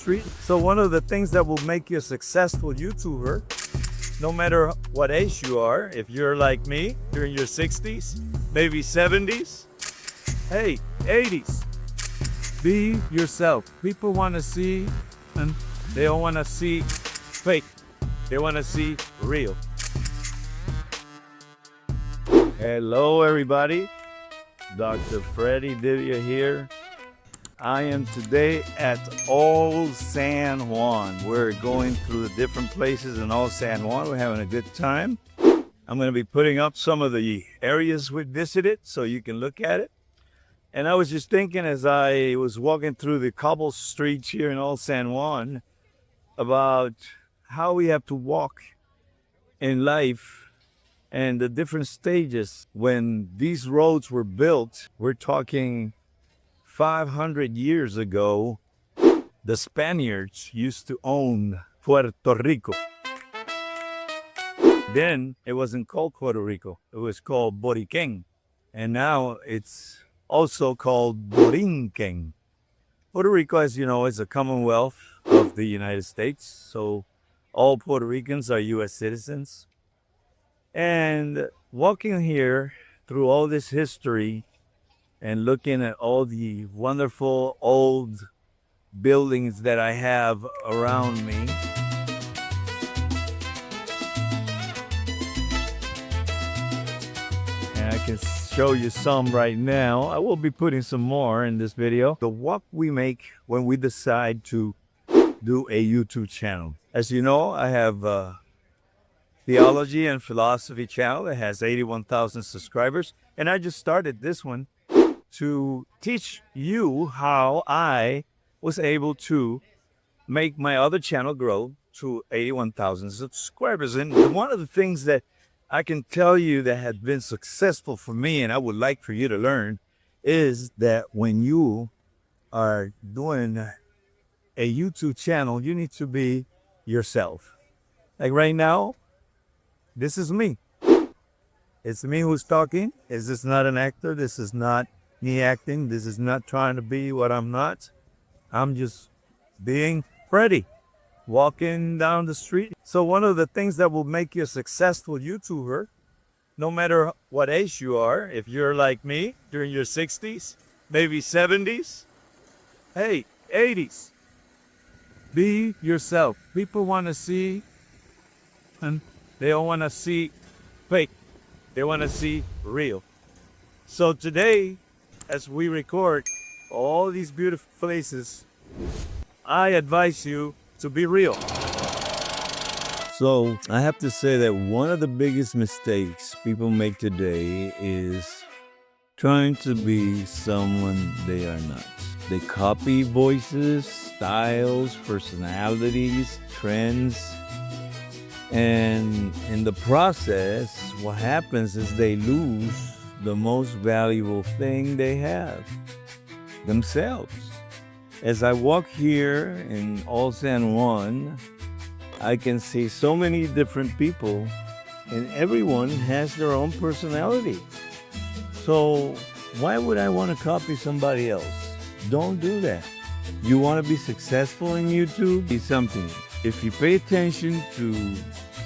street. So one of the things that will make you a successful YouTuber, no matter what age you are, if you're like me, you're in your 60s, maybe 70s, hey, 80s, be yourself. People want to see, and they don't want to see fake. They want to see real. Hello, everybody. Dr. Freddy Divya here. I am today at Old San Juan. We're going through the different places in Old San Juan. We're having a good time. I'm going to be putting up some of the areas we visited so you can look at it. And I was just thinking as I was walking through the cobble streets here in Old San Juan about how we have to walk in life and the different stages. When these roads were built, we're talking 500 years ago, the Spaniards used to own Puerto Rico. Then it wasn't called Puerto Rico, it was called Boriquén. And now it's also called Borinquen. Puerto Rico, as you know, is a commonwealth of the United States. So all Puerto Ricans are U.S. citizens. And walking here through all this history and looking at all the wonderful old buildings that I have around me, and I can show you some right now. I will be putting some more in this video. The walk we make when we decide to do a YouTube channel. As you know, I have a theology and philosophy channel that has 81,000 subscribers, and I just started this one to teach you how I was able to make my other channel grow to 81,000 subscribers. And one of the things that I can tell you that has been successful for me, and I would like for you to learn, is that when you are doing a YouTube channel, you need to be yourself. Like right now, this is me. It's me who's talking. This is not an actor. This is not me acting. This is not trying to be what I'm not. I'm just being Freddy, walking down the street. So one of the things that will make you a successful YouTuber, no matter what age you are, if you're like me, you're in your 60s, maybe 70s, hey, 80s, be yourself. People want to see, and they don't want to see fake. They want to see real. So today, as we record all these beautiful places, I advise you to be real. So I have to say that one of the biggest mistakes people make today is trying to be someone they are not. They copy voices, styles, personalities, trends, and in the process, what happens is they lose the most valuable thing they have, themselves. As I walk here in Old San Juan, I can see so many different people, and everyone has their own personality. So why would I want to copy somebody else? Don't do that. You want to be successful in YouTube? Be something. If you pay attention to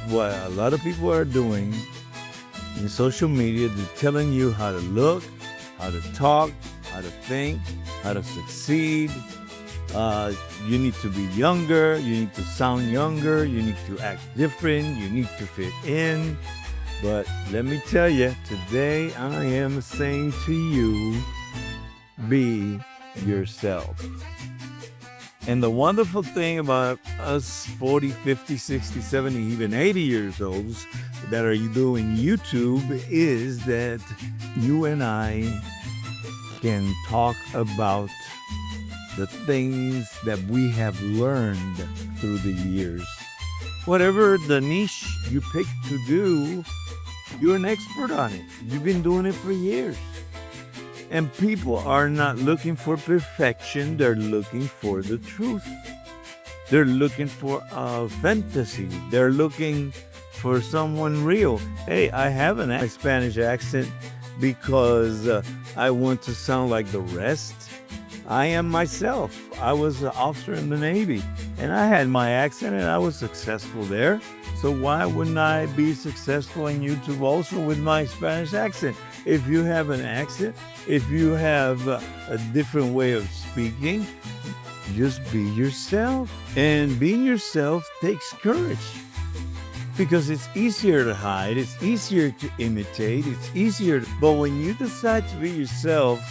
what a lot of people are doing in social media, they're telling you how to look, how to talk, how to think, how to succeed. You need to be younger, you need to sound younger, you need to act different, you need to fit in. But let me tell you, today I am saying to you, be yourself. And the wonderful thing about us 40, 50, 60, 70, even 80 years olds that are doing YouTube is that you and I can talk about the things that we have learned through the years. Whatever the niche you pick to do, you're an expert on it. You've been doing it for years. And people are not looking for perfection, they're looking for the truth. They're looking for a fantasy. They're looking for someone real. Hey, I have a Spanish accent because I want to sound like the rest. I am myself. I was an officer in the Navy, and I had my accent, and I was successful there. So why wouldn't I be successful in YouTube also with my Spanish accent? If you have an accent, if you have a different way of speaking, just be yourself. And being yourself takes courage, because it's easier to hide, it's easier to imitate, it's easier. But when you decide to be yourself,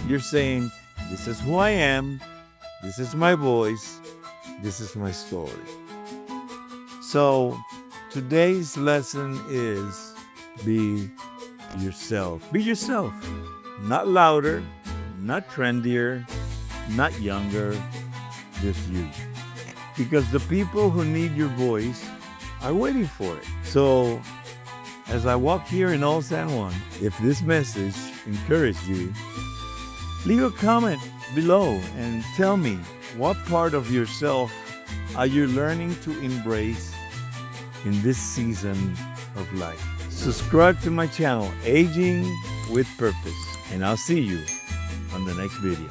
you're saying, this is who I am, this is my voice, this is my story. So today's lesson is be yourself. Be yourself. Not louder, not trendier, not younger, just you. Because the people who need your voice are waiting for it. So as I walk here in Old San Juan, if this message encouraged you, leave a comment below and tell me what part of yourself are you learning to embrace in this season of life. Subscribe to my channel, Aging with Purpose, and I'll see you on the next video.